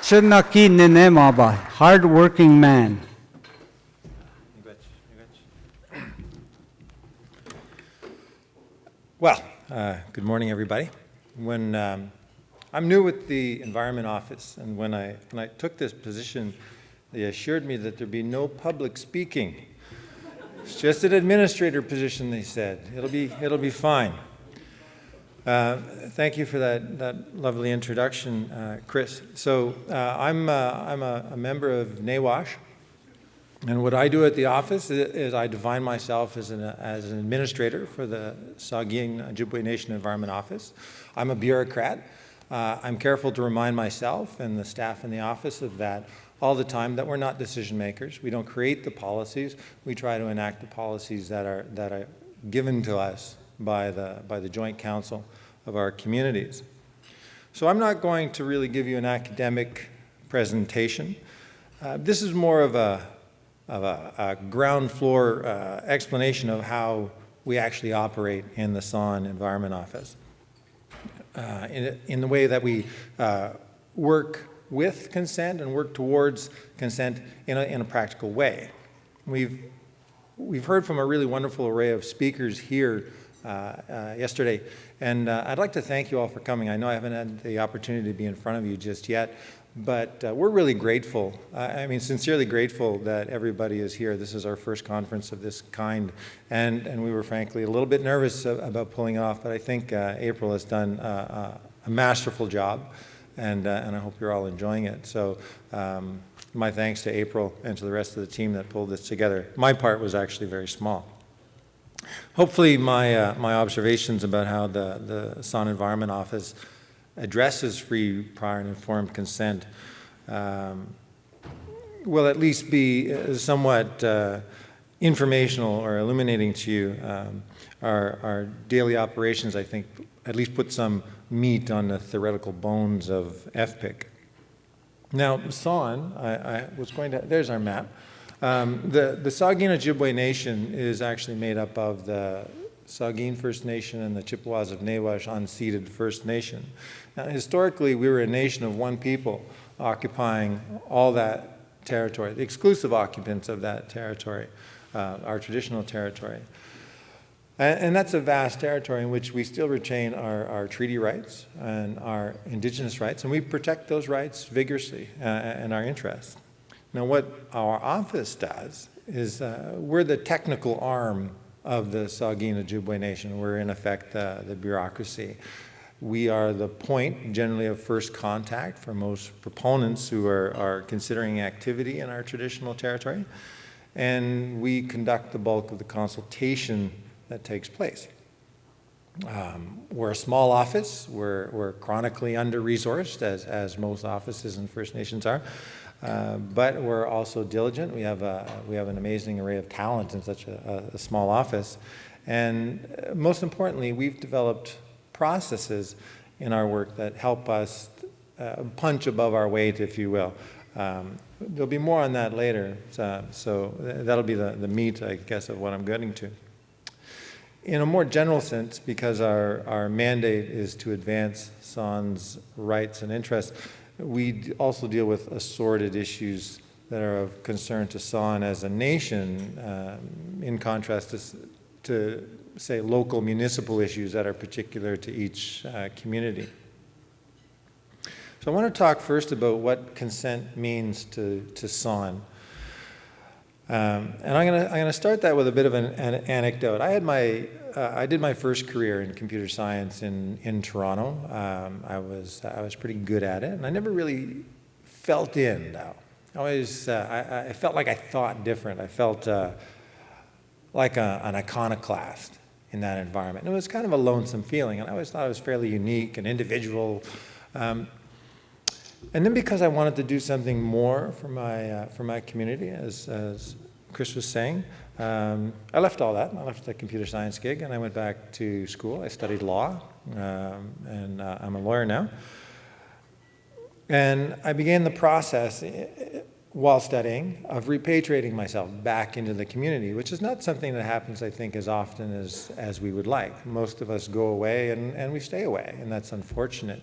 Chinaki Ninemaba, hard-working man. Well, good morning, everybody. When I'm new with the Environment Office, and when I took this position, they assured me that there'd be no public speaking. It's just an administrator position, they said. It'll be fine. Thank you for that lovely introduction, Chris. So I'm a member of NAWASH, and what I do at the office is I define myself as an administrator for the Saugeen Ojibway Nation Environment Office. I'm a bureaucrat. I'm careful to remind myself and the staff in the office of that all the time, that we're not decision makers. We don't create the policies. We try to enact the policies that are given to us by the Joint Council of our communities. So I'm not going to really give you an academic presentation. This is more of a ground floor explanation of how we actually operate in the SON Environment Office. In the way that we work with consent and work towards consent in a practical way. We've heard from a really wonderful array of speakers here yesterday, and I'd like to thank you all for coming. I know I haven't had the opportunity to be in front of you just yet, but we're really grateful, sincerely grateful that everybody is here. This is our first conference of this kind, and we were frankly a little bit nervous about pulling it off, but I think April has done a masterful job, and I hope you're all enjoying it. So my thanks to April and to the rest of the team that pulled this together. My part was actually very small. Hopefully my observations about how the SON Environment Office addresses free, prior, and informed consent will at least be somewhat informational or illuminating to you. Our daily operations, I think, at least put some meat on the theoretical bones of FPIC. Now, SON, there's our map. The Saugeen Ojibway Nation is actually made up of the Saugeen First Nation and the Chippewas of Nawash unceded First Nation. Now, historically, we were a nation of one people occupying all that territory, the exclusive occupants of that territory, our traditional territory. And that's a vast territory in which we still retain our treaty rights and our Indigenous rights, and we protect those rights vigorously and our interests. Now, what our office does is we're the technical arm of the Saugeen Ojibway Nation. We're, in effect, the bureaucracy. We are the point, generally, of first contact for most proponents who are considering activity in our traditional territory, and we conduct the bulk of the consultation that takes place. We're a small office. We're chronically under-resourced, as most offices in First Nations are, but we're also diligent. We have an amazing array of talent in such a small office, and most importantly, we've developed processes in our work that help us punch above our weight, if you will. There'll be more on that later, so that'll be the meat, I guess, of what I'm getting to. In a more general sense, because our mandate is to advance SON's rights and interests, we also deal with assorted issues that are of concern to SON as a nation, in contrast to, say, local municipal issues that are particular to each community. So I want to talk first about what consent means to SON. And I'm going to start that with a bit of an anecdote. I did my first career in computer science in Toronto. I was pretty good at it, and I never really felt in, though. I felt like I thought different. I felt like an iconoclast in that environment. And it was kind of a lonesome feeling, and I always thought I was fairly unique and individual. And then because I wanted to do something more for my community, as Chris was saying, I left all that. I left the computer science gig, and I went back to school. I studied law, and I'm a lawyer now. And I began the process while studying of repatriating myself back into the community, which is not something that happens, I think, as often as we would like. Most of us go away and we stay away, and that's unfortunate.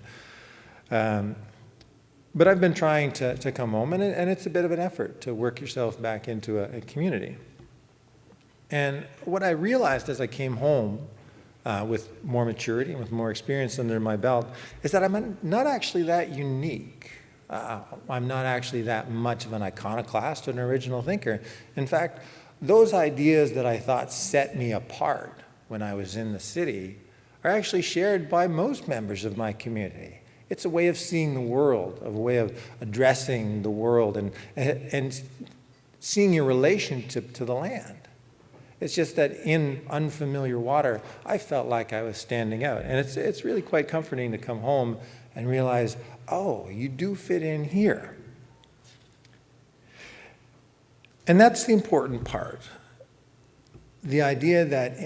But I've been trying to come home, and it's a bit of an effort to work yourself back into a community. And what I realized as I came home with more maturity and with more experience under my belt is that I'm not actually that unique. I'm not actually that much of an iconoclast or an original thinker. In fact, those ideas that I thought set me apart when I was in the city are actually shared by most members of my community. It's a way of seeing the world, a way of addressing the world and seeing your relationship to the land. It's just that in unfamiliar water, I felt like I was standing out. And it's really quite comforting to come home and realize, oh, you do fit in here. And that's the important part. The idea that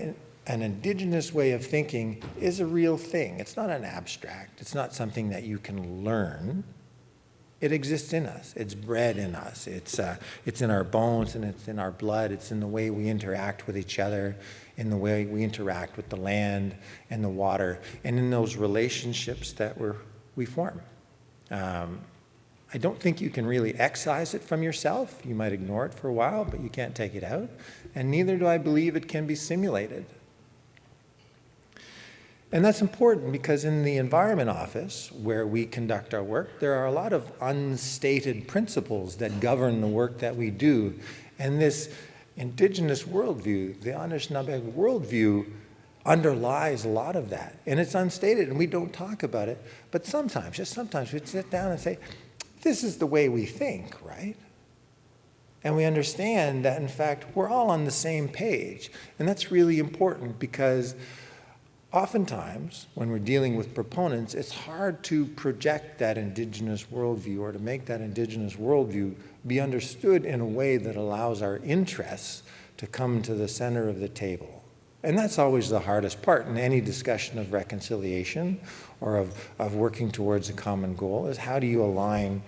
an Indigenous way of thinking is a real thing. It's not an abstract. It's not something that you can learn. It exists in us. It's bred in us. It's in our bones and it's in our blood. It's in the way we interact with each other, in the way we interact with the land and the water, and in those relationships that we form. I don't think you can really excise it from yourself. You might ignore it for a while, but you can't take it out. And neither do I believe it can be simulated. And that's important because in the Environment Office, where we conduct our work, there are a lot of unstated principles that govern the work that we do. And this Indigenous worldview, the Anishinaabe worldview, underlies a lot of that. And it's unstated, and we don't talk about it. But sometimes, just sometimes, we sit down and say, this is the way we think, right? And we understand that, in fact, we're all on the same page. And that's really important because oftentimes, when we're dealing with proponents, it's hard to project that Indigenous worldview or to make that Indigenous worldview be understood in a way that allows our interests to come to the center of the table. And that's always the hardest part in any discussion of reconciliation or of working towards a common goal, is how do you align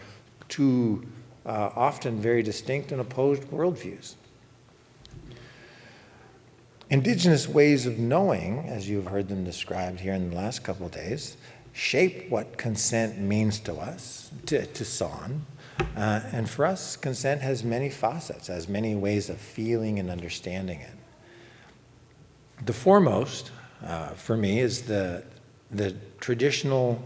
two often very distinct and opposed worldviews. Indigenous ways of knowing, as you've heard them described here in the last couple of days, shape what consent means to us, to Saugeen. And for us, consent has many facets, has many ways of feeling and understanding it. The foremost, for me, is the traditional,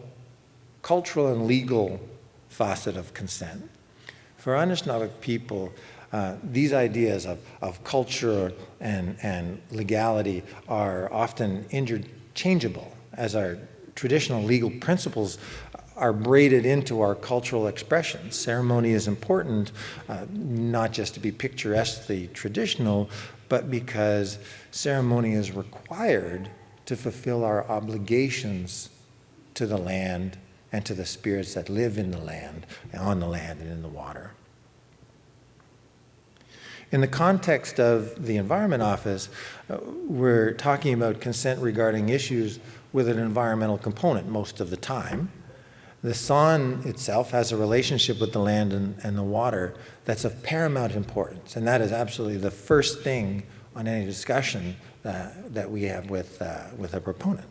cultural, and legal facet of consent. For Anishinaabe people, these ideas of culture and legality are often interchangeable, as our traditional legal principles are braided into our cultural expressions. Ceremony is important, not just to be picturesquely traditional, but because ceremony is required to fulfill our obligations to the land and to the spirits that live in the land, on the land and in the water. In the context of the Environment Office, we're talking about consent regarding issues with an environmental component most of the time. The Saugeen itself has a relationship with the land and the water that's of paramount importance, and that is absolutely the first thing on any discussion that we have with a proponent.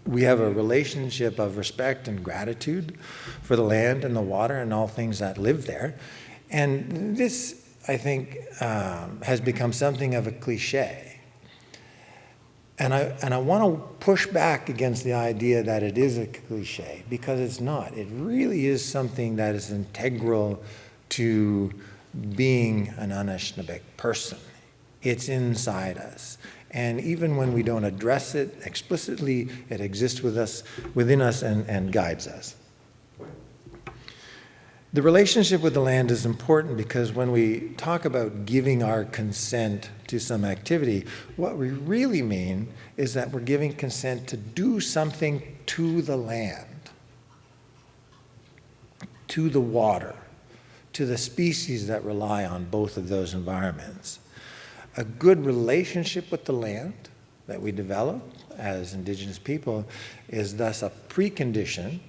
We have a relationship of respect and gratitude for the land and the water and all things that live there, and this, I think, has become something of a cliche. And I want to push back against the idea that it is a cliche, because it's not. It really is something that is integral to being an Anishinaabe person. It's inside us. And even when we don't address it explicitly, it exists within us and guides us. The relationship with the land is important because when we talk about giving our consent to some activity, what we really mean is that we're giving consent to do something to the land, to the water, to the species that rely on both of those environments. A good relationship with the land that we develop as Indigenous people is thus a precondition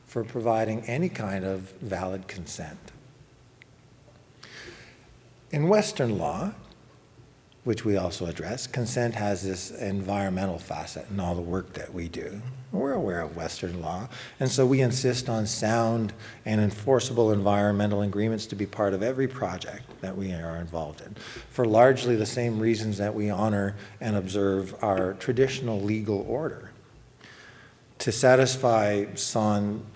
for providing any kind of valid consent. In Western law, which we also address. Consent has this environmental facet in all the work that we do. We're aware of Western law, and so we insist on sound and enforceable environmental agreements to be part of every project that we are involved in, for largely the same reasons that we honor and observe our traditional legal order. To satisfy SON,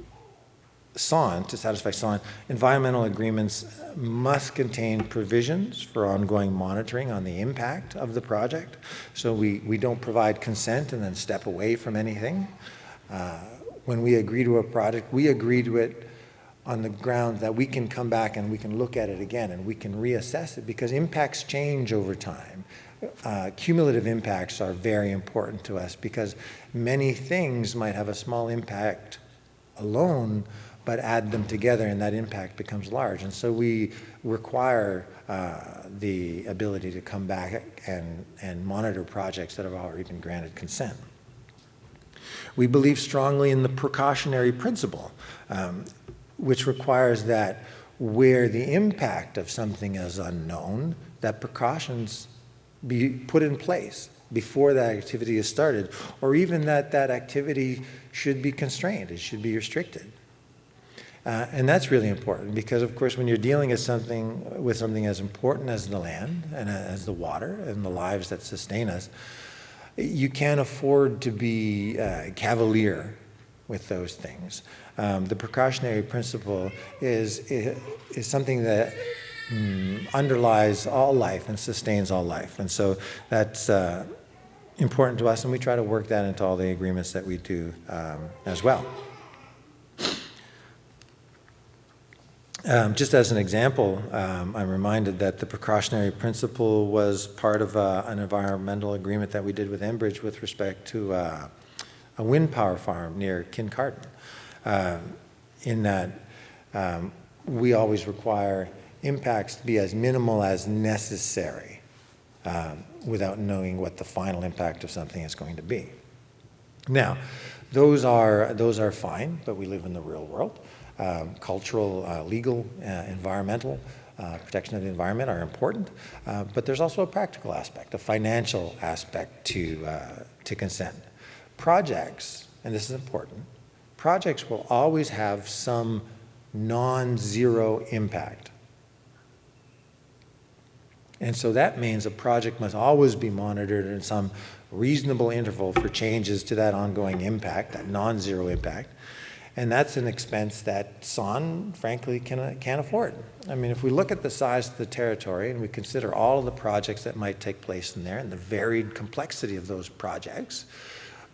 environmental agreements must contain provisions for ongoing monitoring on the impact of the project. So we don't provide consent and then step away from anything. When we agree to a project, we agree to it on the ground that we can come back and we can look at it again and we can reassess it, because impacts change over time. Cumulative impacts are very important to us, because many things might have a small impact alone, but add them together and that impact becomes large. And so we require the ability to come back and monitor projects that have already been granted consent. We believe strongly in the precautionary principle, which requires that where the impact of something is unknown, that precautions be put in place before that activity is started, or even that activity should be constrained, it should be restricted. And that's really important, because of course when you're dealing with something as important as the land and as the water and the lives that sustain us, you can't afford to be cavalier with those things. The precautionary principle is something that underlies all life and sustains all life. And so that's important to us, and we try to work that into all the agreements that we do as well. Just as an example, I'm reminded that the precautionary principle was part of an environmental agreement that we did with Enbridge with respect to a wind power farm near Kincardine. In that we always require impacts to be as minimal as necessary without knowing what the final impact of something is going to be. Now, those are fine, but we live in the real world. Cultural, legal, environmental, protection of the environment are important, but there's also a practical aspect, a financial aspect to consent. Projects, and this is important, projects will always have some non-zero impact. And so that means a project must always be monitored in some reasonable interval for changes to that ongoing impact, that non-zero impact. And that's an expense that SON, frankly, can't afford. I mean, if we look at the size of the territory and we consider all of the projects that might take place in there and the varied complexity of those projects,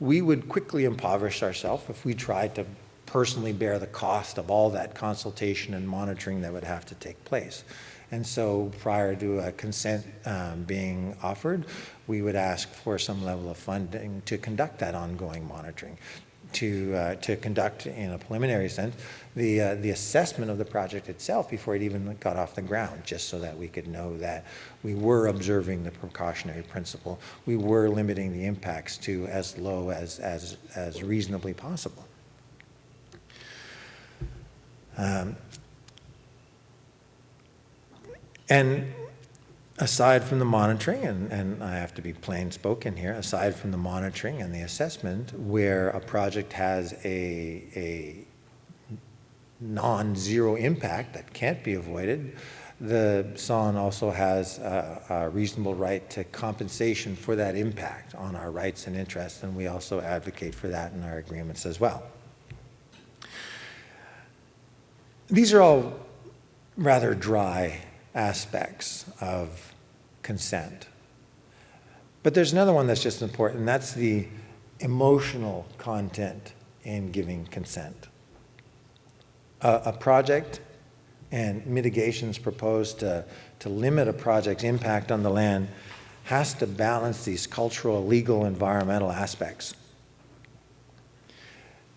we would quickly impoverish ourselves if we tried to personally bear the cost of all that consultation and monitoring that would have to take place. And so prior to a consent being offered, we would ask for some level of funding to conduct that ongoing monitoring, to conduct, in a preliminary sense, the assessment of the project itself before it even got off the ground, just so that we could know that we were observing the precautionary principle. We were limiting the impacts to as low as reasonably possible. And aside from the monitoring, and I have to be plain spoken here, aside from the monitoring and the assessment, where a project has a non-zero impact that can't be avoided, the SON also has a reasonable right to compensation for that impact on our rights and interests, and we also advocate for that in our agreements as well. These are all rather dry aspects of consent. But there's another one that's just important, and that's the emotional content in giving consent. A project and mitigations proposed to limit a project's impact on the land has to balance these cultural, legal, environmental aspects.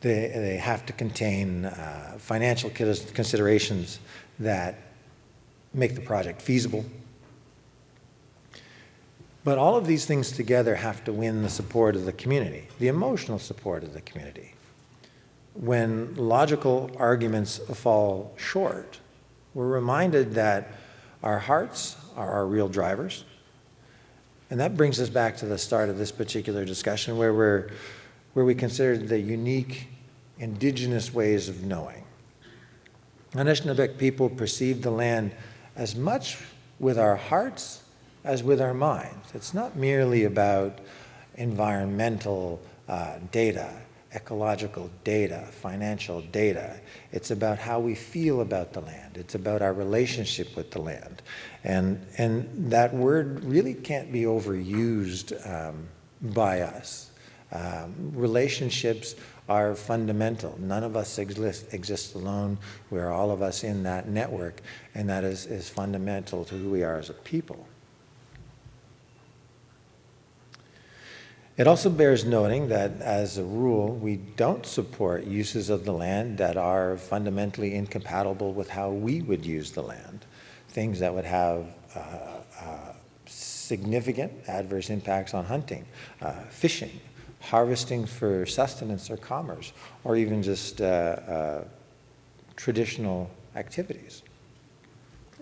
They have to contain financial considerations that make the project feasible. But all of these things together have to win the support of the community, the emotional support of the community. When logical arguments fall short, we're reminded that our hearts are our real drivers, And that brings us back to the start of this particular discussion where we considered the unique indigenous ways of knowing. Anishinaabe people perceive the land as much with our hearts as with our minds. It's not merely about environmental data, ecological data, financial data. It's about how we feel about the land. It's about our relationship with the land. And that word really can't be overused by us. Relationships are fundamental. None of us exist alone. We're all of us in that network, and that is fundamental to who we are as a people. It also bears noting that, as a rule, we don't support uses of the land that are fundamentally incompatible with how we would use the land. Things that would have significant adverse impacts on hunting, fishing, harvesting for sustenance or commerce, or even just traditional activities.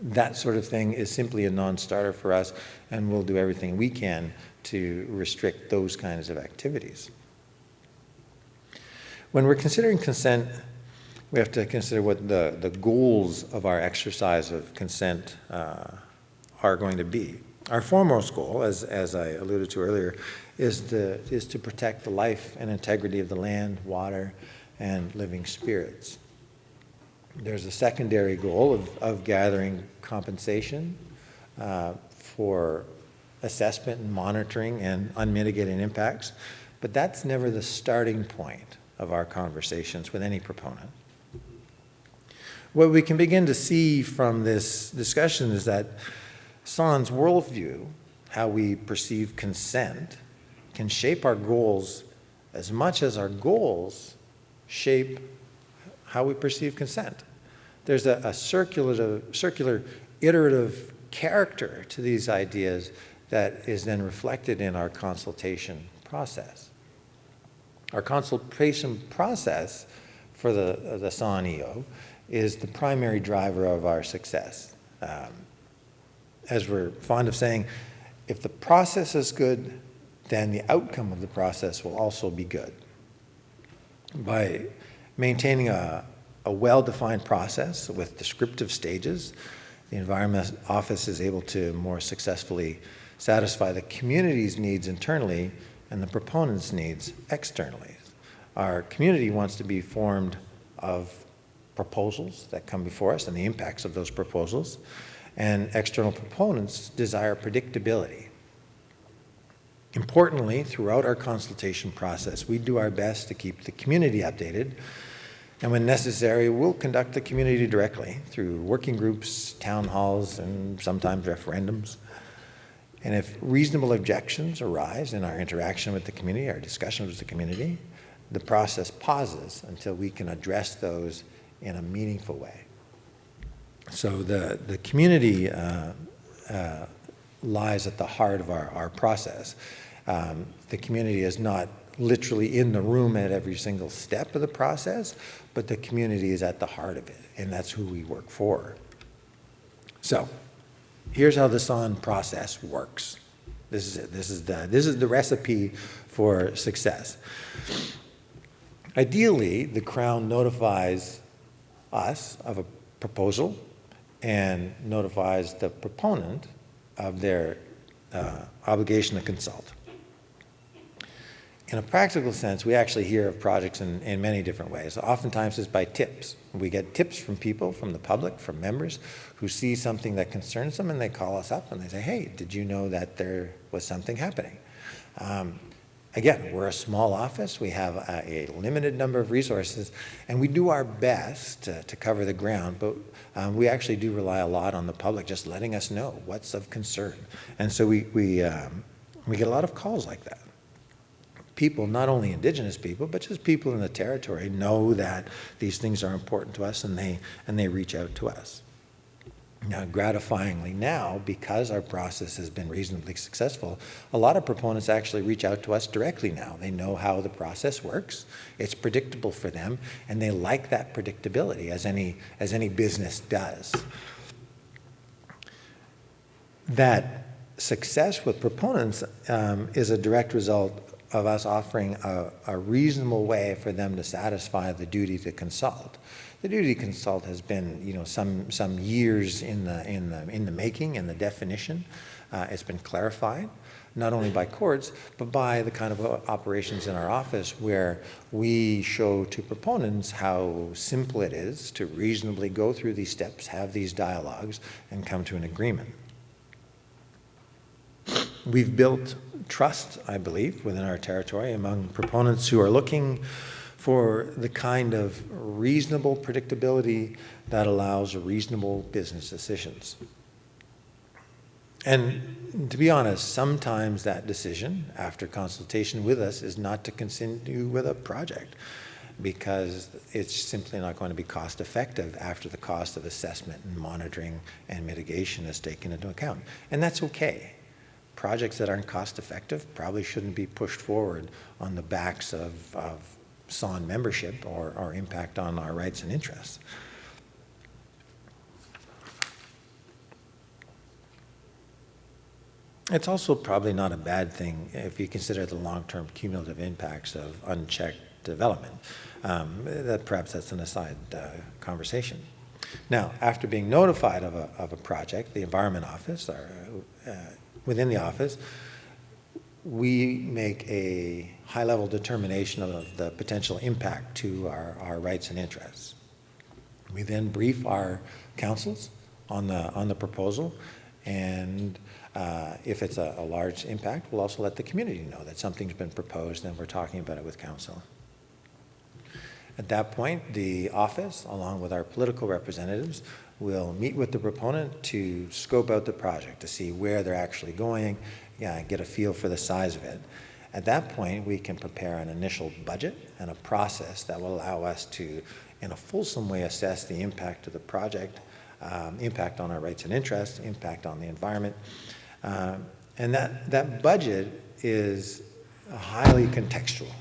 That sort of thing is simply a non-starter for us, and we'll do everything we can to restrict those kinds of activities. When we're considering consent, we have to consider what the goals of our exercise of consent are going to be. Our foremost goal, as I alluded to earlier, is to protect the life and integrity of the land, water, and living spirits. There's a secondary goal of gathering compensation for assessment and monitoring and unmitigated impacts, but that's never the starting point of our conversations with any proponent. What we can begin to see from this discussion is that Saugeen's worldview, how we perceive consent, can shape our goals as much as our goals shape how we perceive consent. There's a circular, iterative character to these ideas that is then reflected in our consultation process. Our consultation process for the Saugeen EO is the primary driver of our success. As we're fond of saying, if the process is good, then the outcome of the process will also be good. By maintaining a well-defined process with descriptive stages, the Environment Office is able to more successfully satisfy the community's needs internally and the proponent's needs externally. Our community wants to be formed of proposals that come before us and the impacts of those proposals, and external proponents desire predictability. Importantly, throughout our consultation process, we do our best to keep the community updated, and when necessary, we'll conduct the community directly through working groups, town halls, and sometimes referendums. And if reasonable objections arise in our interaction with the community, our discussions with the community, the process pauses until we can address those in a meaningful way. So the community lies at the heart of our process. The community is not literally in the room at every single step of the process, but the community is at the heart of it, and that's who we work for. So here's how the Saugeen process works. This is it. This is the recipe for success. Ideally, the Crown notifies us of a proposal and notifies the proponent of their obligation to consult. In a practical sense, we actually hear of projects in many different ways. Oftentimes it's by tips. We get tips from people, from the public, from members who see something that concerns them, and they call us up and they say, hey, did you know that there was something happening? Again, we're a small office. We have a limited number of resources, and we do our best to cover the ground, but we actually do rely a lot on the public just letting us know what's of concern. And so we get a lot of calls like that. People, not only Indigenous people, but just people in the territory know that these things are important to us, and they reach out to us. Now, gratifyingly now, because our process has been reasonably successful, a lot of proponents actually reach out to us directly now. They know how the process works, it's predictable for them, and they like that predictability, as any business does. That success with proponents is a direct result of us offering a reasonable way for them to satisfy the duty to consult. The duty to consult has been, some years in the making, in the definition. It's been clarified, not only by courts, but by the kind of operations in our office where we show to proponents how simple it is to reasonably go through these steps, have these dialogues, and come to an agreement. We've built trust, I believe, within our territory among proponents who are looking for the kind of reasonable predictability that allows reasonable business decisions. And to be honest, sometimes that decision, after consultation with us, is not to continue with a project because it's simply not going to be cost effective after the cost of assessment and monitoring and mitigation is taken into account. And that's okay. Projects that aren't cost effective probably shouldn't be pushed forward on the backs of SON membership or impact on our rights and interests. It's also probably not a bad thing if you consider the long-term cumulative impacts of unchecked development. Perhaps that's an aside conversation. Now, after being notified of a project, the Environment Office, within the office, we make a high-level determination of the potential impact to our rights and interests. We then brief our councils on the proposal, and if it's a large impact, we'll also let the community know that something's been proposed and we're talking about it with council. At that point, the office, along with our political representatives, will meet with the proponent to scope out the project, to see where they're actually going, get a feel for the size of it. At that point, we can prepare an initial budget and a process that will allow us to, in a fulsome way, assess the impact of the project, impact on our rights and interests, impact on the environment. And that budget is highly contextual.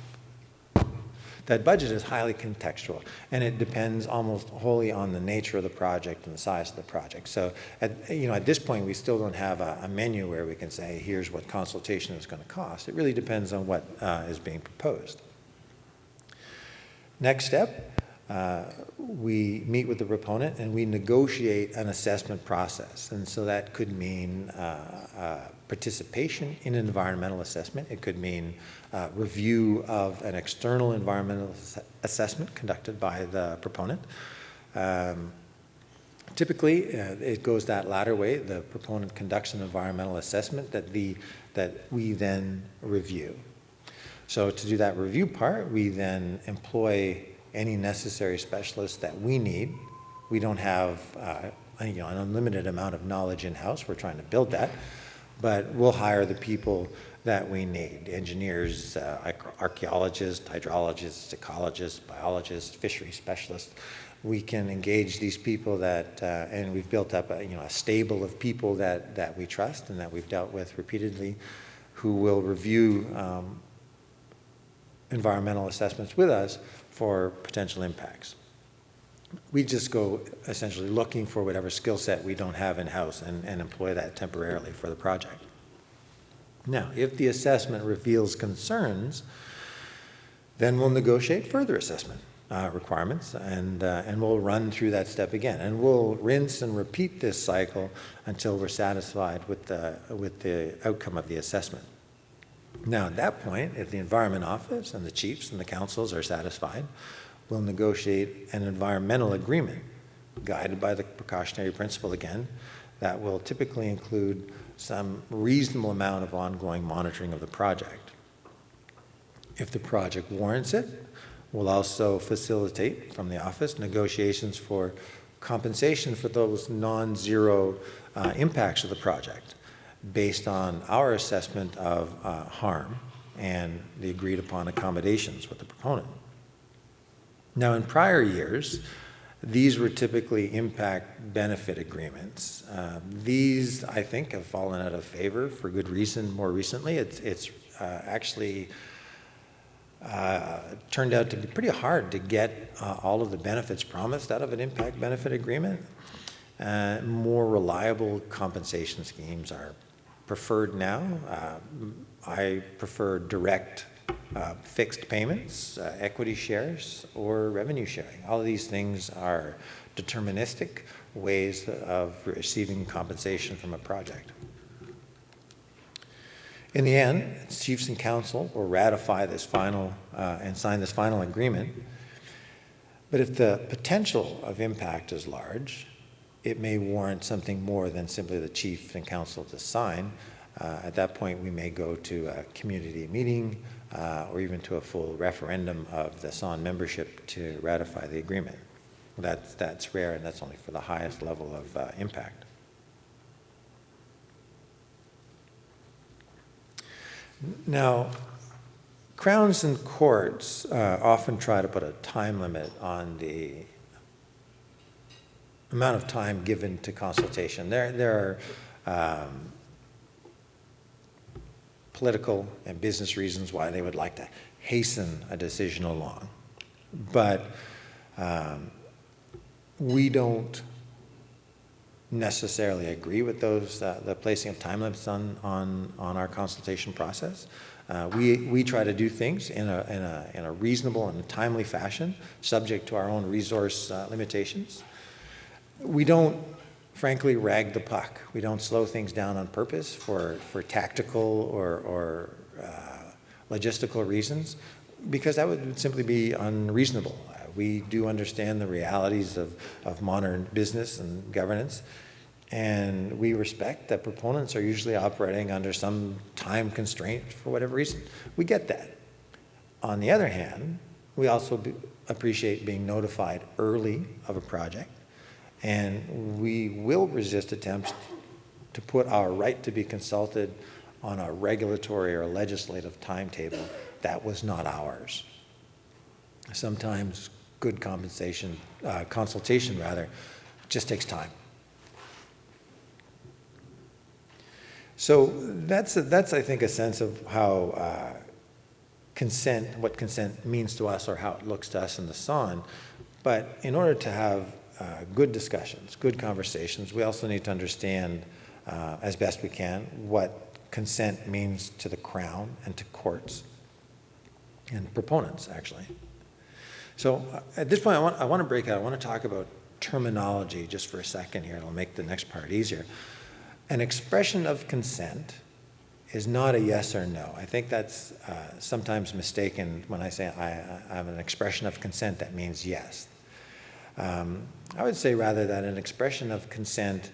That budget is highly contextual, and it depends almost wholly on the nature of the project and the size of the project. So at this point, we still don't have a menu where we can say, here's what consultation is going to cost. It really depends on what is being proposed. Next step, we meet with the proponent and we negotiate an assessment process. And so that could mean participation in an environmental assessment. It could mean review of an external environmental assessment conducted by the proponent. Typically, it goes that latter way. The proponent conducts an environmental assessment that we then review. So to do that review part, we then employ any necessary specialists that we need. We don't have an unlimited amount of knowledge in-house. We're trying to build that. But we'll hire the people that we need: engineers, archaeologists, hydrologists, ecologists, biologists, fishery specialists. We can engage these people and we've built up a stable of people that we trust and that we've dealt with repeatedly, who will review environmental assessments with us for potential impacts. We just go essentially looking for whatever skill set we don't have in-house and employ that temporarily for the project. Now, if the assessment reveals concerns, then we'll negotiate further assessment requirements and we'll run through that step again. And we'll rinse and repeat this cycle until we're satisfied with the outcome of the assessment. Now, at that point, if the Environment Office and the chiefs and the councils are satisfied, we'll negotiate an environmental agreement guided by the Precautionary Principle again that will typically include some reasonable amount of ongoing monitoring of the project. If the project warrants it, we'll also facilitate from the office negotiations for compensation for those non-zero impacts of the project based on our assessment of harm and the agreed upon accommodations with the proponent. Now, in prior years, these were typically impact benefit agreements. These, I think, have fallen out of favor for good reason more recently. It's actually turned out to be pretty hard to get all of the benefits promised out of an impact benefit agreement. More reliable compensation schemes are preferred now. I prefer direct fixed payments, equity shares, or revenue sharing. All of these things are deterministic ways of receiving compensation from a project. In the end, chiefs and council will ratify this final and sign this final agreement. But if the potential of impact is large, it may warrant something more than simply the chief and council to sign. At that point, we may go to a community meeting or even to a full referendum of the SON membership to ratify the agreement. That's rare, and that's only for the highest level of impact. Now, crowns and courts often try to put a time limit on the amount of time given to consultation. There are political and business reasons why they would like to hasten a decision along. But we don't necessarily agree with those, the placing of time limits on our consultation process. We try to do things in a reasonable and a timely fashion, subject to our own resource limitations. We don't, frankly, rag the puck. We don't slow things down on purpose for tactical or logistical reasons, because that would simply be unreasonable. We do understand the realities of modern business and governance, and we respect that proponents are usually operating under some time constraint for whatever reason. We get that. On the other hand, we also appreciate being notified early of a project, and we will resist attempts to put our right to be consulted on a regulatory or legislative timetable that was not ours. Sometimes good consultation just takes time. So that's I think, a sense of how what consent means to us, or how it looks to us in the SON. But in order to have good discussions, good conversations, we also need to understand, as best we can, what consent means to the Crown and to courts and proponents, actually. So at this point, I want to break out. I want to talk about terminology just for a second here. It'll make the next part easier. An expression of consent is not a yes or no. I think that's sometimes mistaken when I say I have an expression of consent that means yes. I would say rather that an expression of consent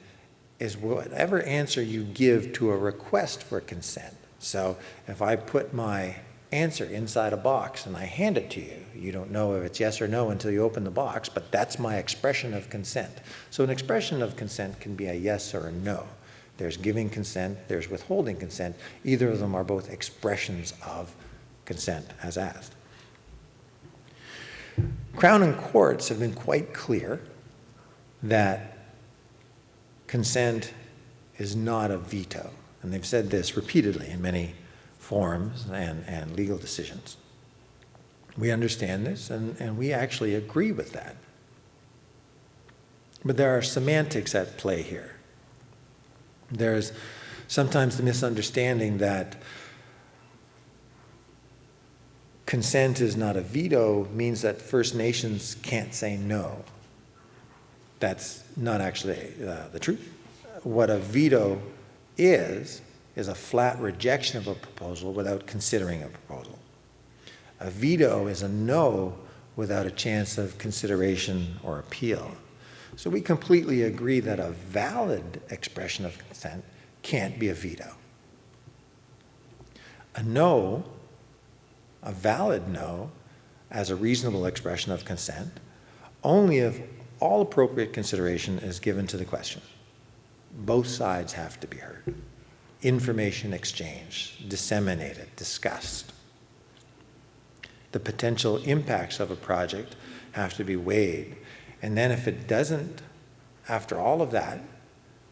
is whatever answer you give to a request for consent. So if I put my answer inside a box and I hand it to you, you don't know if it's yes or no until you open the box, but that's my expression of consent. So an expression of consent can be a yes or a no. There's giving consent, there's withholding consent. Either of them are both expressions of consent as asked. Crown and courts have been quite clear that consent is not a veto. And they've said this repeatedly in many forums and legal decisions. We understand this, and we actually agree with that. But there are semantics at play here. There's sometimes the misunderstanding that consent is not a veto means that First Nations can't say no. That's not actually the truth. What a veto is a flat rejection of a proposal without considering a proposal. A veto is a no without a chance of consideration or appeal. So we completely agree that a valid expression of consent can't be a veto. A no, a valid no, as a reasonable expression of consent, only if all appropriate consideration is given to the question. Both sides have to be heard. Information exchanged, disseminated, discussed. The potential impacts of a project have to be weighed. And then if it doesn't, after all of that,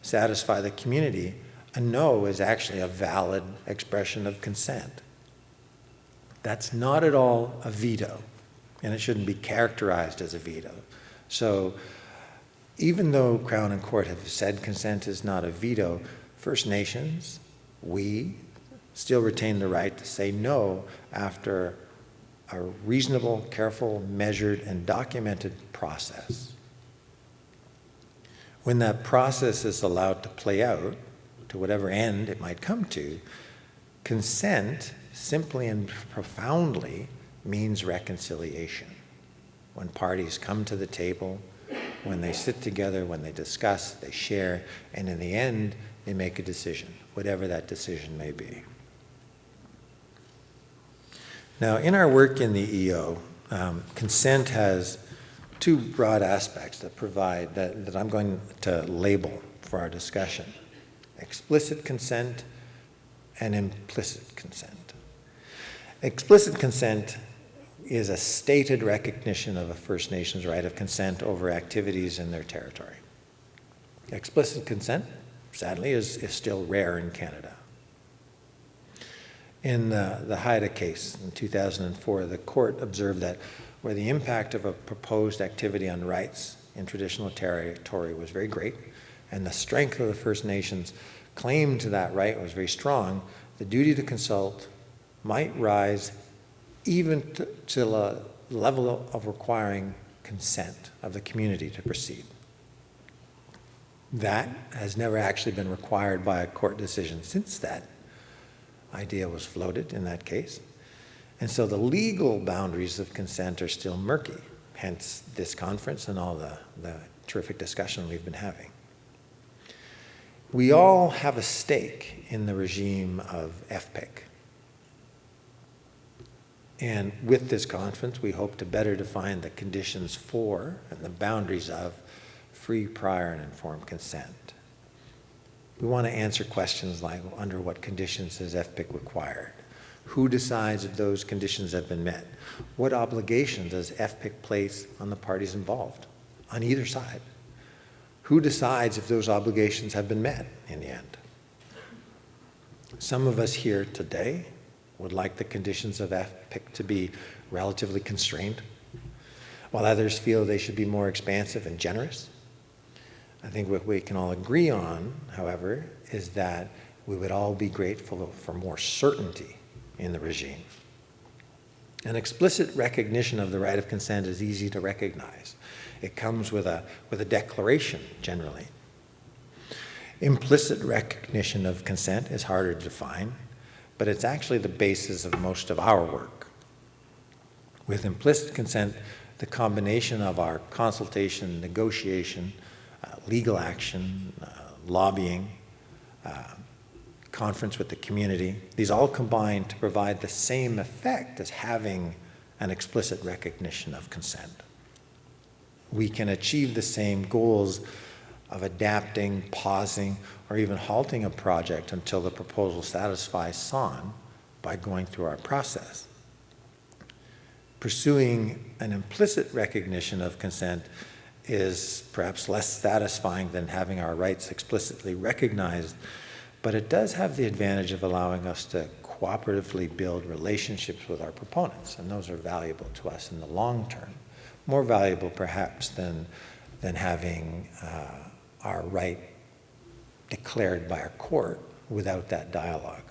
satisfy the community, a no is actually a valid expression of consent. That's not at all a veto, and it shouldn't be characterized as a veto. So even though Crown and Court have said consent is not a veto, First Nations we still retain the right to say no after a reasonable, careful, measured, and documented process. When that process is allowed to play out to whatever end it might come to, consent simply and profoundly means reconciliation. When parties come to the table, when they sit together, when they discuss, they share, and in the end, they make a decision, whatever that decision may be. Now, in our work in the EO, consent has two broad aspects that I'm going to label for our discussion: explicit consent and implicit consent. Explicit consent is a stated recognition of a First Nations right of consent over activities in their territory. Explicit consent, sadly, is still rare in Canada. In the Haida case in 2004, the court observed that where the impact of a proposed activity on rights in traditional territory was very great, and the strength of the First Nations claim to that right was very strong, the duty to consult might rise even to the level of requiring consent of the community to proceed. That has never actually been required by a court decision since that idea was floated in that case. And so the legal boundaries of consent are still murky, hence this conference and all the terrific discussion we've been having. We all have a stake in the regime of FPIC. And with this conference, we hope to better define the conditions for and the boundaries of free, prior, and informed consent. We want to answer questions like, under what conditions is FPIC required? Who decides if those conditions have been met? What obligation does FPIC place on the parties involved, on either side? Who decides if those obligations have been met in the end? Some of us here today would like the conditions of FPIC to be relatively constrained, while others feel they should be more expansive and generous. I think what we can all agree on, however, is that we would all be grateful for more certainty in the regime. An explicit recognition of the right of consent is easy to recognize. It comes with a declaration, generally. Implicit recognition of consent is harder to define, but it's actually the basis of most of our work. With implicit consent, the combination of our consultation, negotiation, legal action, lobbying, conference with the community, these all combine to provide the same effect as having an explicit recognition of consent. We can achieve the same goals of adapting, pausing, or even halting a project until the proposal satisfies SON by going through our process. Pursuing an implicit recognition of consent is perhaps less satisfying than having our rights explicitly recognized, but it does have the advantage of allowing us to cooperatively build relationships with our proponents, and those are valuable to us in the long term, more valuable perhaps than having our right declared by a court without that dialogue.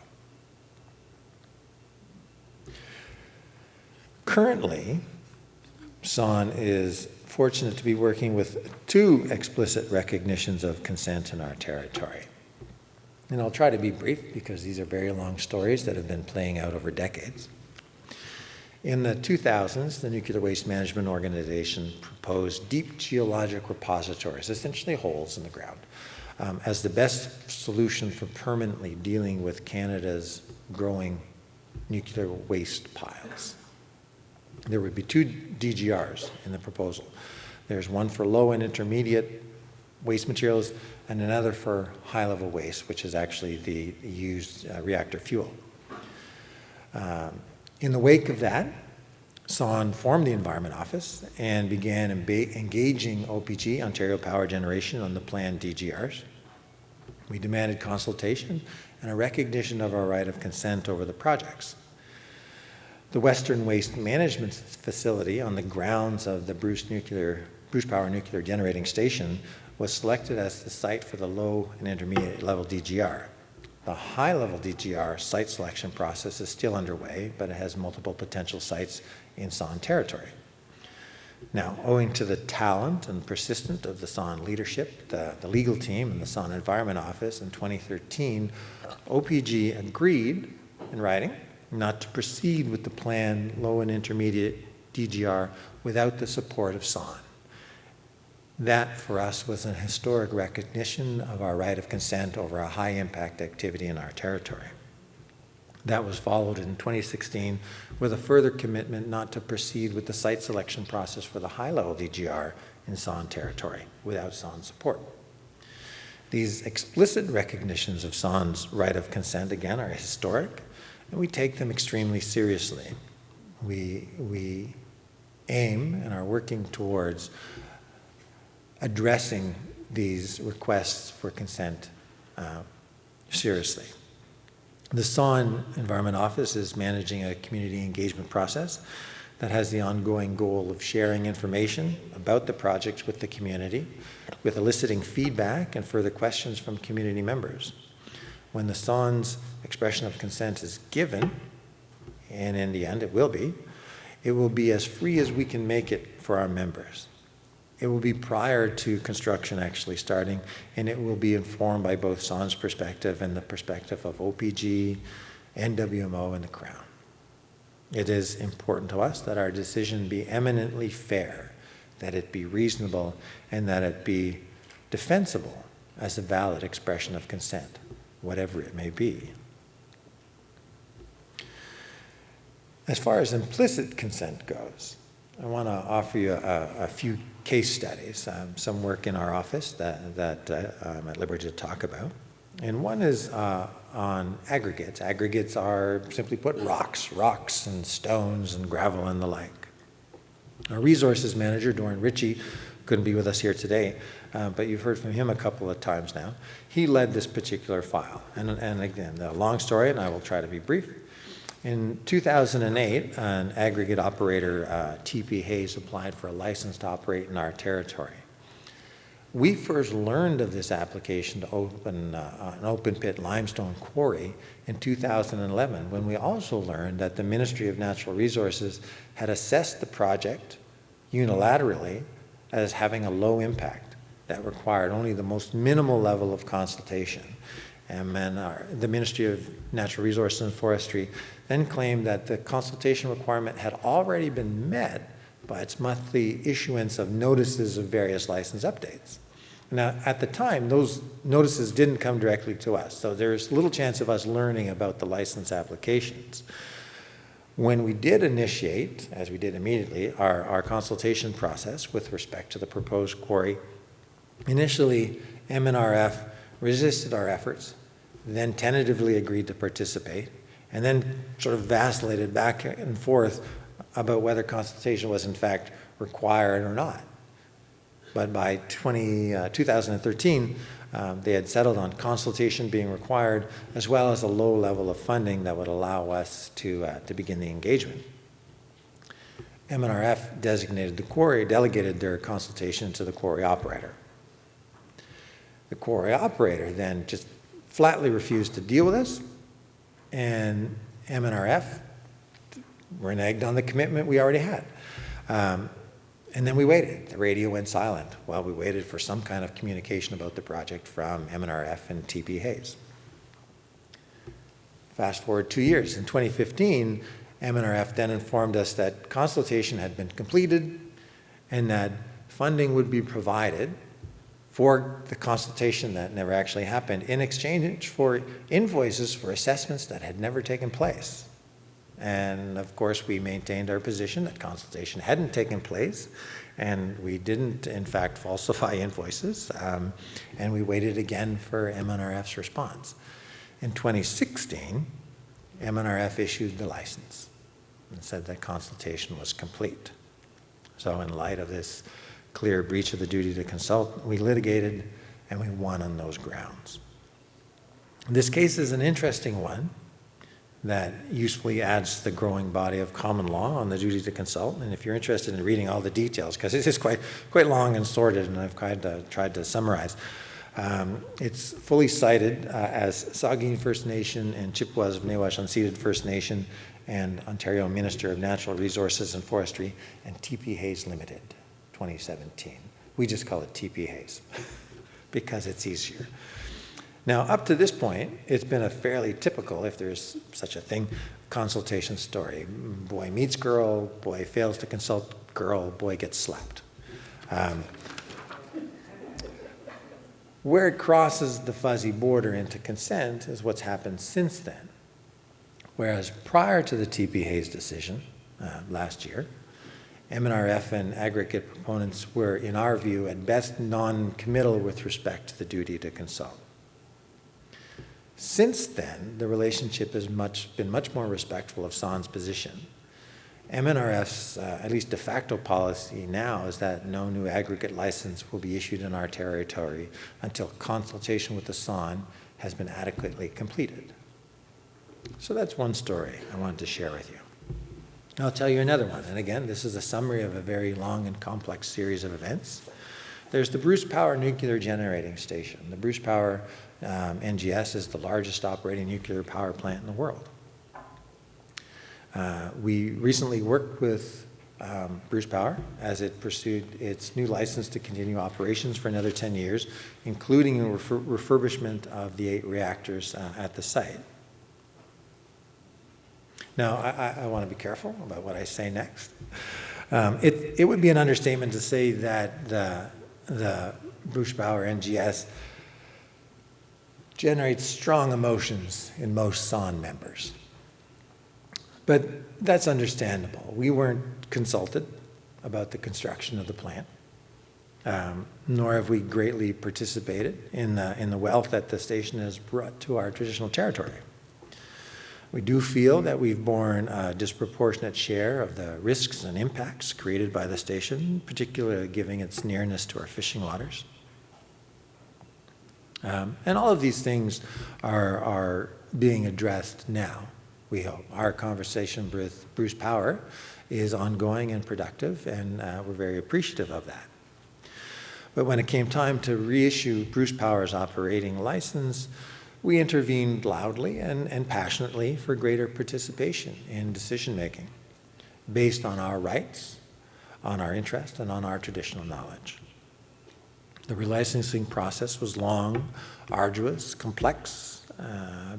Currently, SON is fortunate to be working with 2 explicit recognitions of consent in our territory. And I'll try to be brief because these are very long stories that have been playing out over decades. In the 2000s, the Nuclear Waste Management Organization proposed deep geologic repositories, essentially holes in the ground, as the best solution for permanently dealing with Canada's growing nuclear waste piles. There would be 2 DGRs in the proposal. There's one for low and intermediate waste materials and another for high-level waste, which is actually the used reactor fuel. In the wake of that, SON formed the Environment Office and began engaging OPG, Ontario Power Generation, on the planned DGRs. We demanded consultation and a recognition of our right of consent over the projects. The Western Waste Management Facility on the grounds of the Bruce Power Nuclear Generating Station was selected as the site for the low and intermediate level DGR. The high-level DGR site selection process is still underway, but it has multiple potential sites in Saugeen territory. Now, owing to the talent and persistence of the Saugeen leadership, the legal team, and the Saugeen Environment Office in 2013, OPG agreed in writing not to proceed with the planned low and intermediate DGR without the support of Saugeen. That, for us, was an historic recognition of our right of consent over a high-impact activity in our territory. That was followed in 2016 with a further commitment not to proceed with the site selection process for the high-level DGR in Saugeen territory without Saugeen support. These explicit recognitions of Saugeen's right of consent, again, are historic, and we take them extremely seriously. We aim and are working towards addressing these requests for consent seriously. The Saugeen Environment Office is managing a community engagement process that has the ongoing goal of sharing information about the projects with the community, with eliciting feedback and further questions from community members. When the Saugeen's expression of consent is given, and in the end it will be as free as we can make it for our members. It will be prior to construction actually starting, and it will be informed by both Saugeen's perspective and the perspective of OPG, NWMO, and the Crown. It is important to us that our decision be eminently fair, that it be reasonable, and that it be defensible as a valid expression of consent, whatever it may be. As far as implicit consent goes, I want to offer you a few case studies, some work in our office that I'm at liberty to talk about. And one is on aggregates. Aggregates are, simply put, rocks and stones and gravel and the like. Our resources manager, Doran Ritchie, couldn't be with us here today, but you've heard from him a couple of times now. He led this particular file. And again, a long story, and I will try to be brief. In 2008, an aggregate operator, TP Hayes, applied for a license to operate in our territory. We first learned of this application to open an open pit limestone quarry in 2011, when we also learned that the Ministry of Natural Resources had assessed the project unilaterally as having a low impact that required only the most minimal level of consultation. And then the Ministry of Natural Resources and Forestry then claimed that the consultation requirement had already been met by its monthly issuance of notices of various license updates. Now, at the time, those notices didn't come directly to us, so there's little chance of us learning about the license applications. When we did initiate, as we did immediately, our consultation process with respect to the proposed quarry, initially MNRF resisted our efforts, then tentatively agreed to participate, and then sort of vacillated back and forth about whether consultation was in fact required or not. But by 2013, they had settled on consultation being required, as well as a low level of funding that would allow us to begin the engagement. MNRF delegated their consultation to the quarry operator. The quarry operator then just flatly refused to deal with us, and MNRF reneged on the commitment we already had. And then we waited. The radio went silent while we waited for some kind of communication about the project from MNRF and TP Hayes. Fast forward 2 years. In 2015, MNRF then informed us that consultation had been completed and that funding would be provided for the consultation that never actually happened in exchange for invoices for assessments that had never taken place. And of course, we maintained our position that consultation hadn't taken place, and we didn't, in fact, falsify invoices, and we waited again for MNRF's response. In 2016, MNRF issued the license and said that consultation was complete. So in light of this clear breach of the duty to consult, we litigated and we won on those grounds. This case is an interesting one that usefully adds to the growing body of common law on the duty to consult. And if you're interested in reading all the details, because it is quite long and sordid, and I've tried to summarize, It's fully cited as Saugeen First Nation and Chippewas of Nawash Unceded First Nation and Ontario Minister of Natural Resources and Forestry and TP Hayes Limited, 2017. We just call it TP Hayes because it's easier. Now, up to this point, it's been a fairly typical, if there's such a thing, consultation story. Boy meets girl, boy fails to consult girl, boy gets slapped. Where it crosses the fuzzy border into consent is what's happened since then. Whereas prior to the TP Hayes decision last year, MNRF and aggregate proponents were, in our view, at best non-committal with respect to the duty to consult. Since then, the relationship has been much more respectful of SON's position. MNRF's, at least de facto policy now, is that no new aggregate license will be issued in our territory until consultation with the SON has been adequately completed. So that's one story I wanted to share with you. I'll tell you another one. And again, this is a summary of a very long and complex series of events. There's the Bruce Power Nuclear Generating Station. The Bruce Power NGS is the largest operating nuclear power plant in the world. We recently worked with Bruce Power as it pursued its new license to continue operations for another 10 years, including a refurbishment of the 8 reactors at the site. Now, I want to be careful about what I say next. It would be an understatement to say that the Bruce Power NGS generates strong emotions in most SON members. But that's understandable. We weren't consulted about the construction of the plant, nor have we greatly participated in the wealth that the station has brought to our traditional territory. We do feel that we've borne a disproportionate share of the risks and impacts created by the station, particularly given its nearness to our fishing waters. And all of these things are being addressed now, we hope. Our conversation with Bruce Power is ongoing and productive, and we're very appreciative of that. But when it came time to reissue Bruce Power's operating license, we intervened loudly and passionately for greater participation in decision-making based on our rights, on our interest, and on our traditional knowledge. The relicensing process was long, arduous, complex,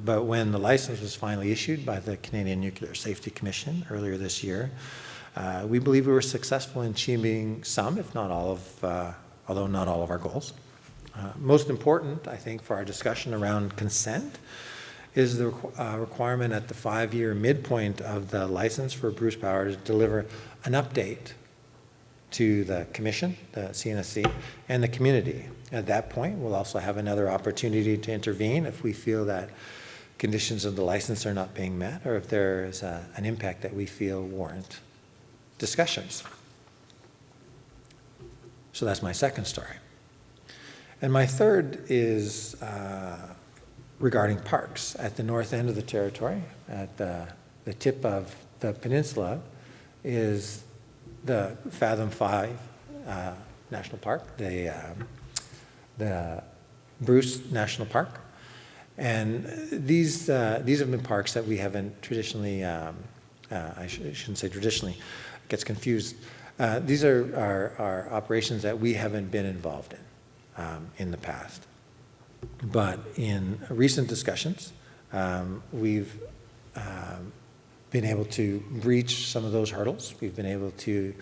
but when the license was finally issued by the Canadian Nuclear Safety Commission earlier this year, we believe we were successful in achieving some, if not all of, although not all of our goals. Most important, I think, for our discussion around consent is the requirement at the 5-year midpoint of the license for Bruce Power to deliver an update to the Commission, the CNSC, and the community. At that point, we'll also have another opportunity to intervene if we feel that conditions of the license are not being met or if there is an impact that we feel warrant discussions. So that's my second story. And my third is regarding parks. At the north end of the territory, at the tip of the peninsula, is the Fathom 5 National Park, the Bruce National Park. And these have been parks that we haven't traditionally, I shouldn't say traditionally, it gets confused. These are operations that we haven't been involved in the past. But in recent discussions, we've been able to breach some of those hurdles. We've been able to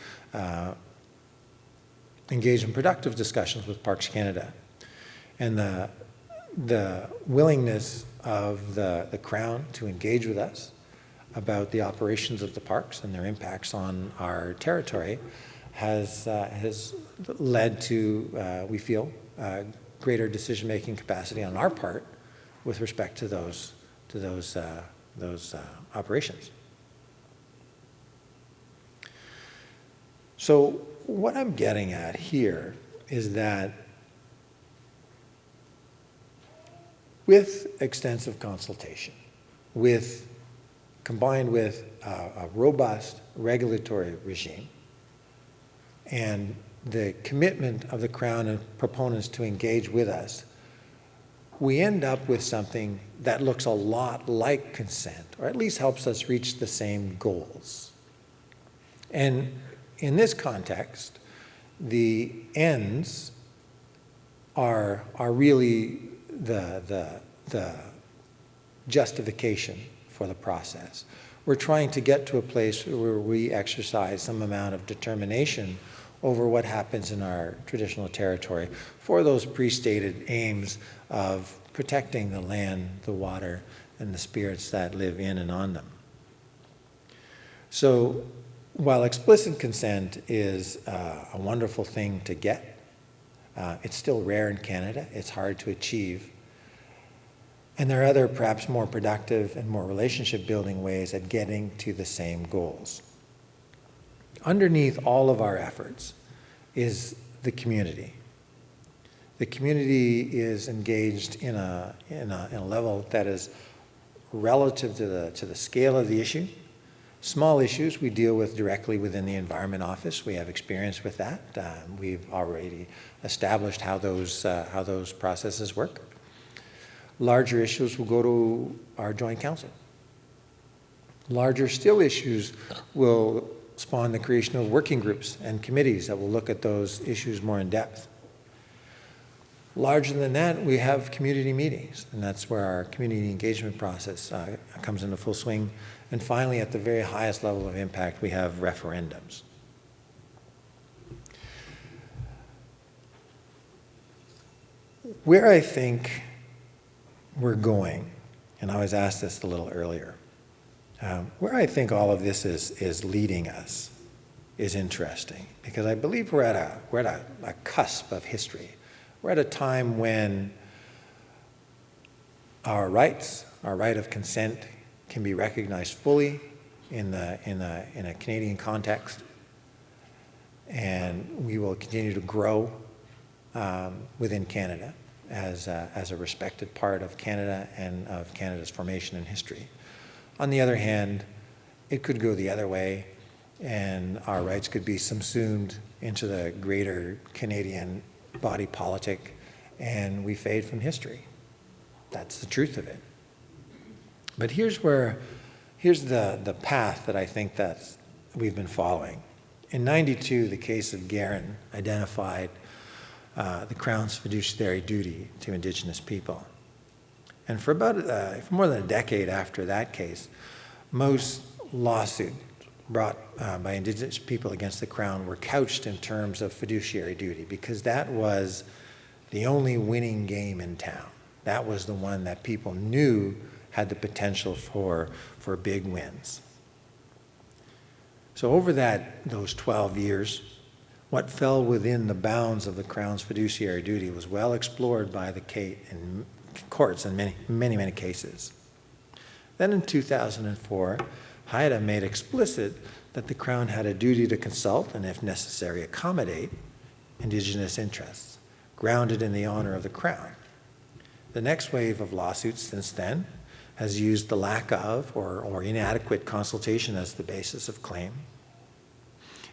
engage in productive discussions with Parks Canada. And the willingness of the Crown to engage with us about the operations of the parks and their impacts on our territory has led to, we feel, greater decision-making capacity on our part with respect to those operations. So what I'm getting at here is that with extensive consultation, combined with a robust regulatory regime, and the commitment of the Crown and proponents to engage with us we end up with something that looks a lot like consent, or at least helps us reach the same goals. And in this context, the ends are really the justification for the process. We're trying to get to a place where we exercise some amount of determination over what happens in our traditional territory for those pre-stated aims of protecting the land, the water, and the spirits that live in and on them. So while explicit consent is a wonderful thing to get, it's still rare in Canada. It's hard to achieve. And there are other, perhaps more productive and more relationship-building ways at getting to the same goals. Underneath all of our efforts is the community. The community is engaged in a level that is relative to the scale of the issue. Small issues we deal with directly within the Environment Office. We have experience with that. We've already established how those processes work. Larger issues will go to our Joint Council. Larger still issues will spawn the creation of working groups and committees that will look at those issues more in depth. Larger than that, we have community meetings, and that's where our community engagement process comes into full swing. And finally, at the very highest level of impact, we have referendums. Where I think we're going, and I was asked this a little earlier, where I think all of this is leading us is interesting, because I believe we're at a cusp of history. We're at a time when our rights, our right of consent, can be recognized fully in a Canadian context, and we will continue to grow within Canada as a respected part of Canada and of Canada's formation and history. On the other hand, it could go the other way, and our rights could be subsumed into the greater Canadian body politic, and we fade from history. That's the truth of it. But here's the path that I think that we've been following. In '92, the case of Guerin identified the Crown's fiduciary duty to Indigenous people. And for more than a decade after that case, most lawsuits brought by Indigenous people against the Crown were couched in terms of fiduciary duty, because that was the only winning game in town. That was the one that people knew had the potential for big wins. So over those 12 years, what fell within the bounds of the Crown's fiduciary duty was well explored by the courts in many cases. Then in 2004, HIDA made explicit that the Crown had a duty to consult and, if necessary, accommodate Indigenous interests, grounded in the honor of the Crown. The next wave of lawsuits since then has used the lack of or inadequate consultation as the basis of claim.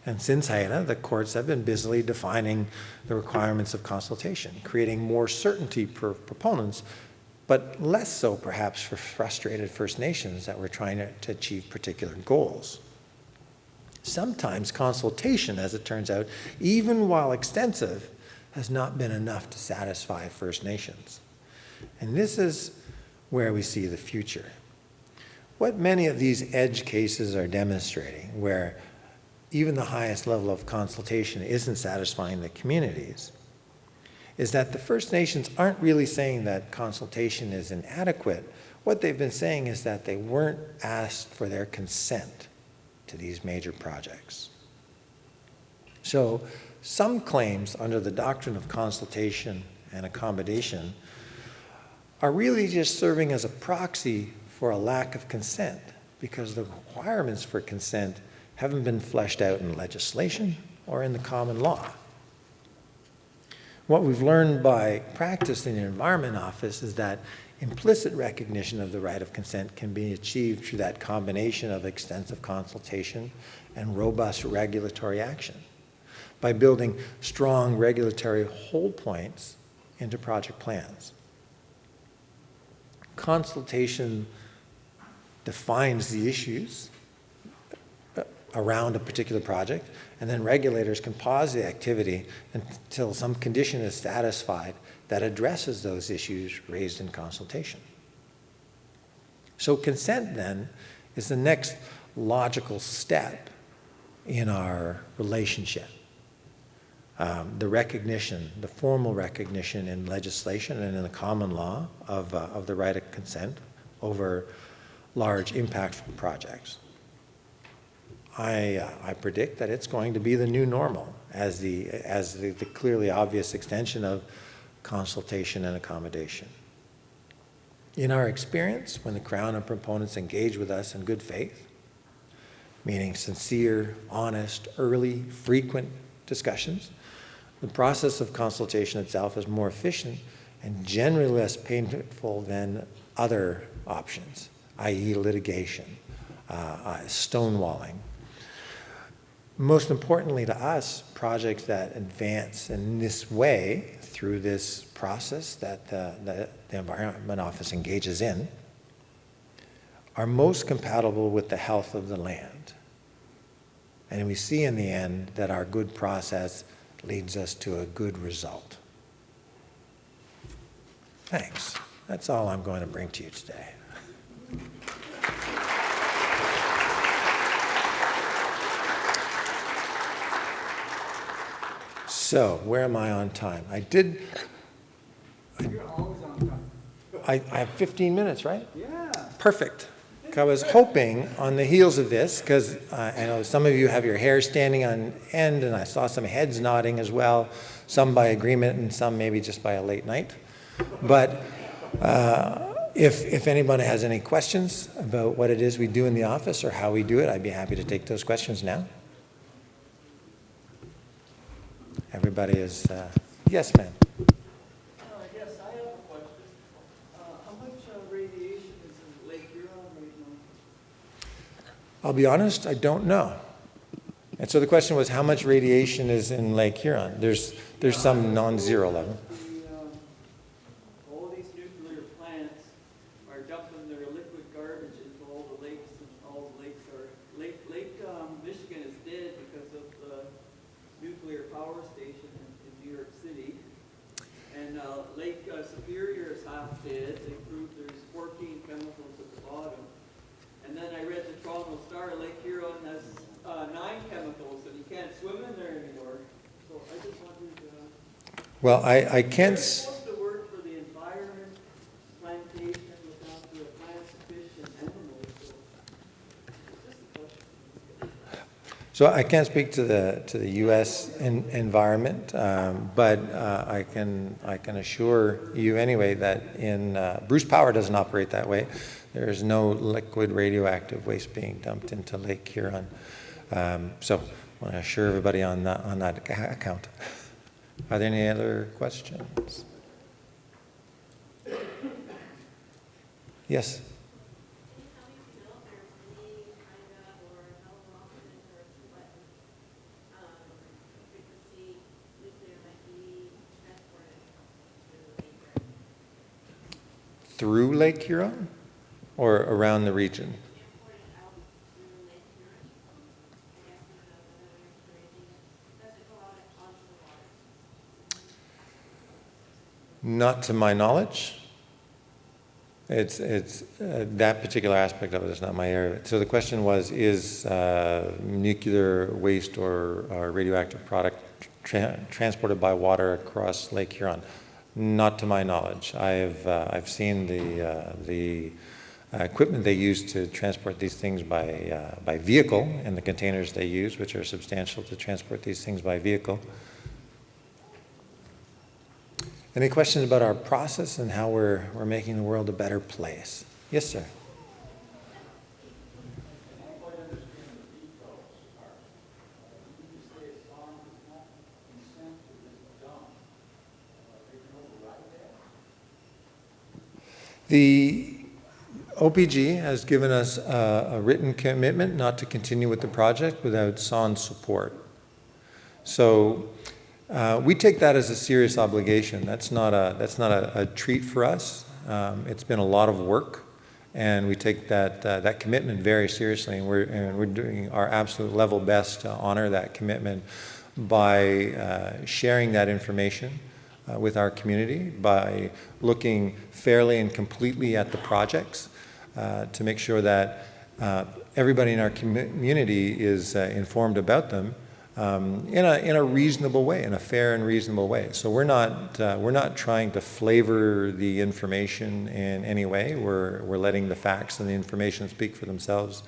And since HIDA, the courts have been busily defining the requirements of consultation, creating more certainty for proponents, but less so perhaps for frustrated First Nations that were trying to achieve particular goals. Sometimes consultation, as it turns out, even while extensive, has not been enough to satisfy First Nations. And this is where we see the future. What many of these edge cases are demonstrating, where even the highest level of consultation isn't satisfying the communities, is that the First Nations aren't really saying that consultation is inadequate. What they've been saying is that they weren't asked for their consent to these major projects. So some claims under the doctrine of consultation and accommodation are really just serving as a proxy for a lack of consent, because the requirements for consent haven't been fleshed out in legislation or in the common law. What we've learned by practice in the Environment Office is that implicit recognition of the right of consent can be achieved through that combination of extensive consultation and robust regulatory action, by building strong regulatory hold points into project plans. Consultation defines the issues around a particular project, and then regulators can pause the activity until some condition is satisfied that addresses those issues raised in consultation. So consent then is the next logical step in our relationship. The recognition, the formal recognition in legislation and in the common law of the right of consent over large impactful projects. I predict that it's going to be the new normal as the clearly obvious extension of consultation and accommodation. In our experience, when the Crown and proponents engage with us in good faith, meaning sincere, honest, early, frequent discussions, the process of consultation itself is more efficient and generally less painful than other options, i.e. litigation, stonewalling. Most importantly to us, projects that advance in this way through this process that the Environment Office engages in are most compatible with the health of the land. And we see in the end that our good process leads us to a good result. Thanks. That's all I'm going to bring to you today. So, where am I on time? You're always on time. I have 15 minutes, right? Yeah. Perfect. I was hoping on the heels of this, because I know some of you have your hair standing on end, and I saw some heads nodding as well, some by agreement and some maybe just by a late night. But if anybody has any questions about what it is we do in the office or how we do it, I'd be happy to take those questions now. Everybody is, yes, ma'am. Yes, I have a question. How much radiation is in Lake Huron right now? I'll be honest, I don't know. And so the question was, how much radiation is in Lake Huron? There's some non-zero level. All these nuclear plants are dumping their liquid garbage into all the lakes, and all the lakes are Lake Michigan is dead because of the nuclear power station in New York City, and Lake Superior is half dead. They proved there's 14 chemicals at the bottom. And then I read the Toronto Star, Lake Huron has 9 chemicals, and you can't swim in there anymore. So I just wanted to... Well, I can't... What's the word for the environment, plantation, without the plants, fish, and animals? So it's just a question. So I can't speak to the U.S. environment, but I can assure you anyway that in Bruce Power doesn't operate that way. There is no liquid radioactive waste being dumped into Lake Huron. So I want to assure everybody on that account. Are there any other questions? Yes. Through Lake Huron or around the region? Not to my knowledge. It's that particular aspect of it is not my area. So the question was, is nuclear waste or radioactive product transported by water across Lake Huron? Not to my knowledge. I've seen the equipment they use to transport these things by vehicle and the containers they use, which are substantial to transport these things by vehicle. Any questions about our process and how we're making the world a better place? Yes, sir. The OPG has given us a written commitment not to continue with the project without SON's support. So we take that as a serious obligation. That's not a treat for us. It's been a lot of work, and we take that commitment very seriously, and we're doing our absolute level best to honor that commitment by sharing that information with our community, by looking fairly and completely at the projects to make sure that everybody in our community is informed about them in a reasonable way, in a fair and reasonable way. So we're not trying to flavor the information in any way. We're letting the facts and the information speak for themselves,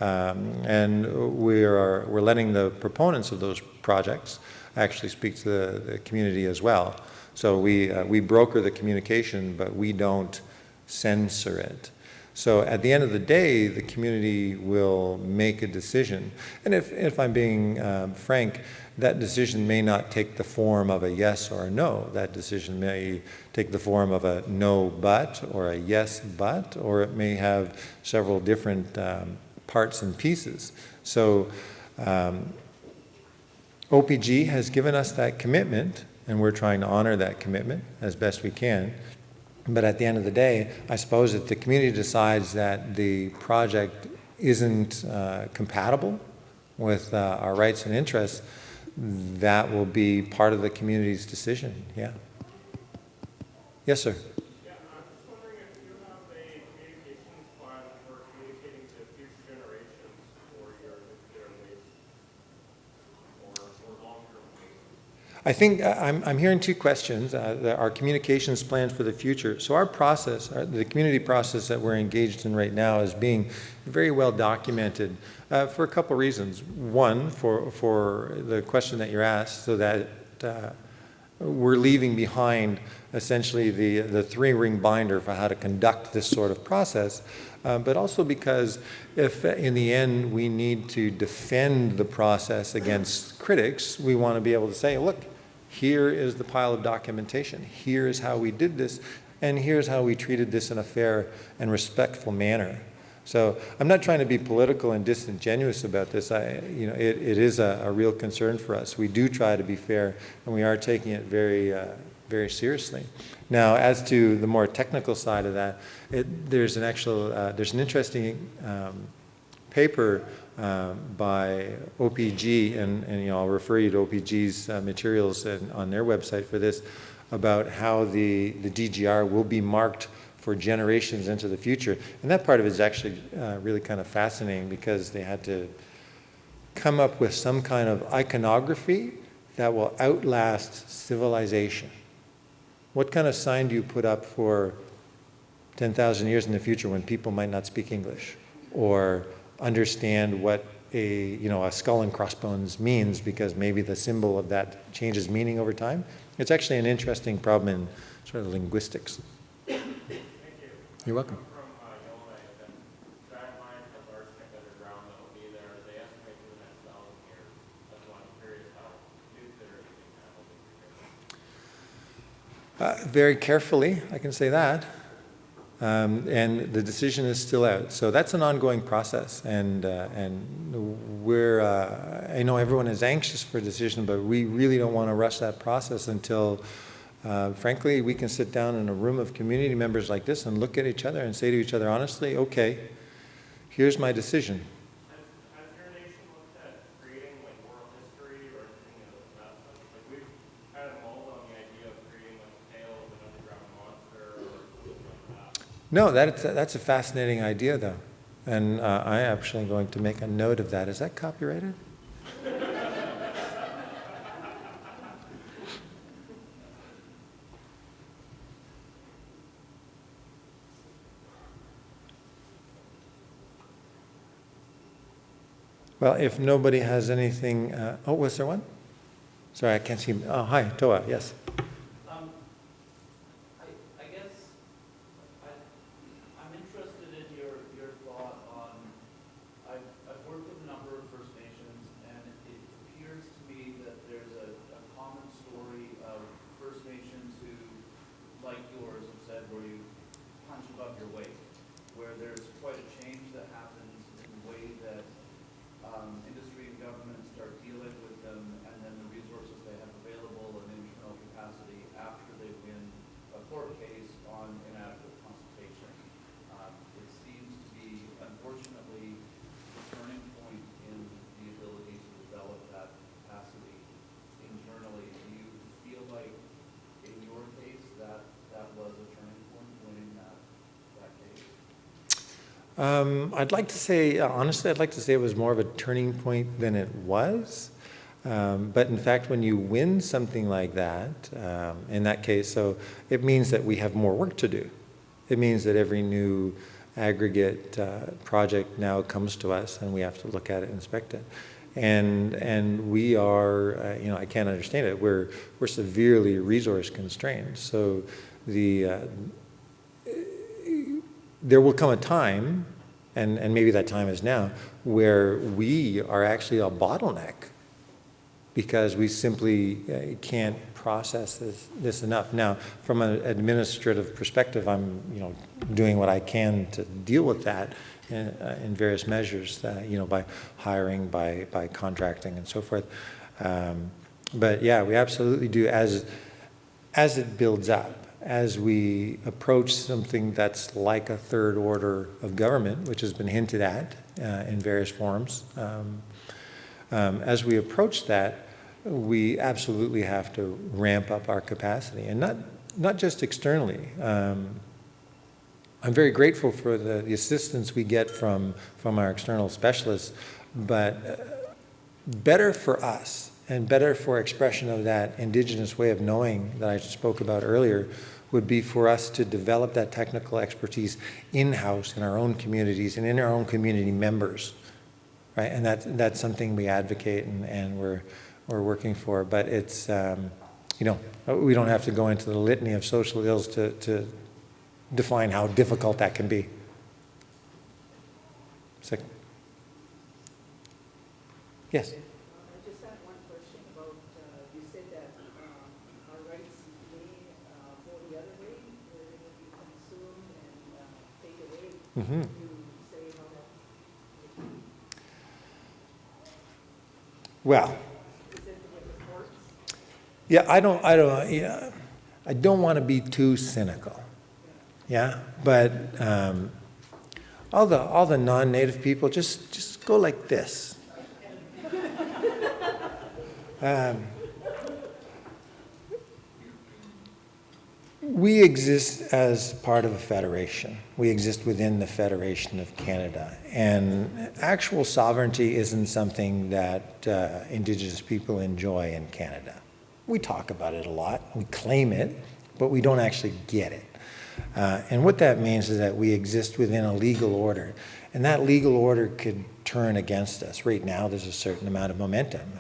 and we're letting the proponents of those projects actually speak to the community as well. So we broker the communication, but we don't censor it. So at the end of the day, the community will make a decision. And if I'm being frank, that decision may not take the form of a yes or a no. That decision may take the form of a no but, or a yes but, or it may have several different parts and pieces. So OPG has given us that commitment, and we're trying to honor that commitment as best we can. But at the end of the day, I suppose if the community decides that the project isn't compatible with our rights and interests, that will be part of the community's decision. Yeah. Yes, sir. Yeah, I'm just wondering if you have a communications plan for communicating to future generations for your nuclear waste or long-term waste. I think I'm hearing two questions. Our communications plans for the future. So our process, the community process that we're engaged in right now, is being very well documented for a couple reasons. One, for the question that you're asked, so that we're leaving behind essentially the three-ring binder for how to conduct this sort of process, but also because if in the end we need to defend the process against critics, we want to be able to say, look, here is the pile of documentation, here is how we did this, and here's how we treated this in a fair and respectful manner. So I'm not trying to be political and disingenuous about this. It is a real concern for us. We do try to be fair, and we are taking it very, very seriously. Now, as to the more technical side of that, there's an interesting paper by OPG, and I'll refer you to OPG's materials on their website for this, about how the DGR will be marked for generations into the future. And that part of it is actually really kind of fascinating, because they had to come up with some kind of iconography that will outlast civilization. What kind of sign do you put up for 10,000 years in the future when people might not speak English or understand what a skull and crossbones means, because maybe the symbol of that changes meaning over time? It's actually an interesting problem in sort of linguistics. You're welcome. Very carefully, I can say that. And the decision is still out. So that's an ongoing process. And we're, I know everyone is anxious for a decision, but we really don't want to rush that process until, frankly, we can sit down in a room of community members like this and look at each other and say to each other honestly, okay, here's my decision. Has your nation looked at creating oral history or anything of that such? We've had a mold on the idea of creating a tale of an underground monster or something like that. No, that's a fascinating idea, though. And I'm actually going to make a note of that. Is that copyrighted? Well, if nobody has anything, oh, was there one? Sorry, I can't see. Oh, hi, Toa, yes. I guess I'm interested in your thought on, I've worked with a number of First Nations, and it appears to me that there's a common story of First Nations who, like yours, have said where you punch above your weight, where there's quite a change that happens in the way that industry and government start dealing with them, and then the resources they have available and internal capacity after they win a court case on inadequate I'd like to say, honestly, I'd like to say it was more of a turning point than it was. But in fact, when you win something like that, in that case, so it means that we have more work to do. It means that every new aggregate project now comes to us and we have to look at it, inspect it. And we are, you know, I can't understand it. We're severely resource constrained. So there will come a time, and maybe that time is now, where we are actually a bottleneck because we simply can't process this enough. Now, from an administrative perspective, I'm, you know, doing what I can to deal with that in various measures, you know, by hiring, by contracting, and so forth. But yeah, we absolutely do. As it builds up, as we approach something that's like a third order of government, which has been hinted at in various forms, as we approach that, we absolutely have to ramp up our capacity, and not just externally. I'm very grateful for the assistance we get from our external specialists, but better for us and better for expression of that Indigenous way of knowing that I spoke about earlier would be for us to develop that technical expertise in-house in our own communities and in our own community members, right? And that's something we advocate and we're working for. But it's, you know, we don't have to go into the litany of social ills to define how difficult that can be. Second. Yes? I just had one question about, you said that our rights may go the other way, where they will be consumed and take away. Mm-hmm. You say how that, Well, is it with the courts? yeah, I don't want to be too cynical. Yeah, but all the non-native people just go like this. We exist as part of a federation. We exist within the Federation of Canada, and actual sovereignty isn't something that Indigenous people enjoy in Canada. We talk about it a lot, we claim it, but we don't actually get it. And what that means is that we exist within a legal order, and that legal order could turn against us. Right now, there's a certain amount of momentum.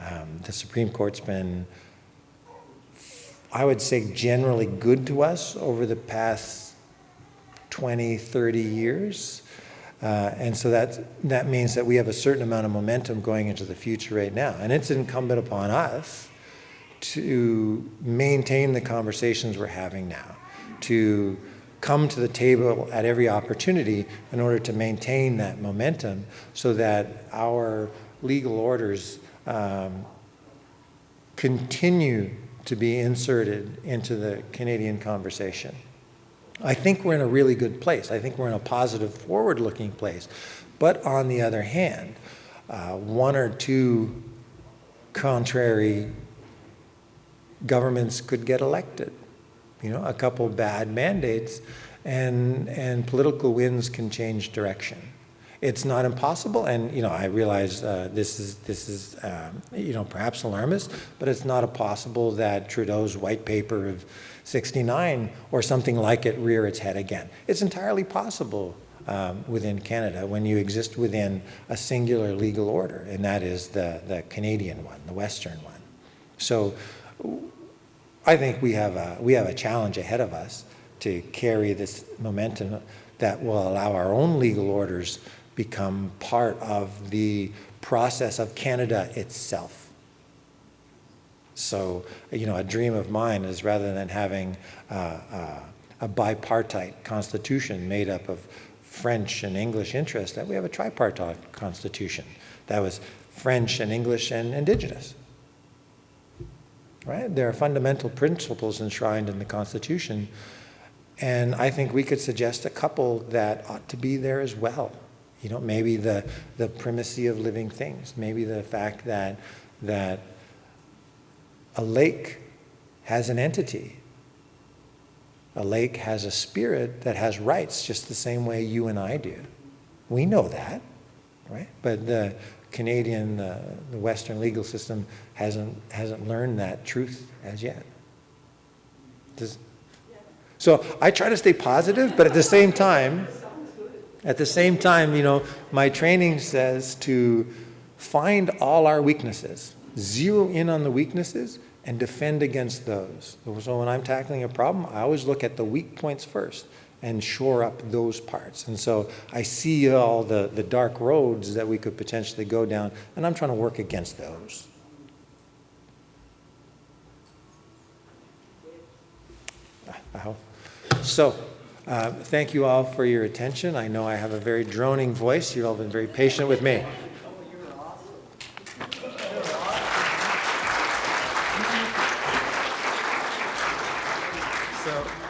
The Supreme Court's been, I would say, generally good to us over the past 20, 30 years. And so that means that we have a certain amount of momentum going into the future right now. And it's incumbent upon us to maintain the conversations we're having now, to come to the table at every opportunity in order to maintain that momentum so that our legal orders continue to be inserted into the Canadian conversation. I think we're in a really good place. I think we're in a positive, forward-looking place. But on the other hand, one or two contrary governments could get elected. You know, a couple bad mandates, and political winds can change direction. It's not impossible, and you know, I realize this is you know, perhaps alarmist, but it's not impossible that Trudeau's white paper of '69 or something like it rear its head again. It's entirely possible within Canada when you exist within a singular legal order, and that is the Canadian one, the Western one. So I think we have a challenge ahead of us to carry this momentum that will allow our own legal orders become part of the process of Canada itself. So, you know, a dream of mine is, rather than having a bipartite constitution made up of French and English interests, that we have a tripartite constitution that was French and English and Indigenous. Right? There are fundamental principles enshrined in the Constitution, and I think we could suggest a couple that ought to be there as well. You know, maybe the primacy of living things, maybe the fact that a lake has an entity. A lake has a spirit that has rights just the same way you and I do. We know that, right? But the Canadian, the Western legal system hasn't learned that truth as yet. So I try to stay positive, but at the same time, my training says to find all our weaknesses, zero in on the weaknesses, and defend against those. So when I'm tackling a problem, I always look at the weak points first and shore up those parts. And so I see all the dark roads that we could potentially go down, and I'm trying to work against those. So, thank you all for your attention. I know I have a very droning voice. You've all been very patient with me. So.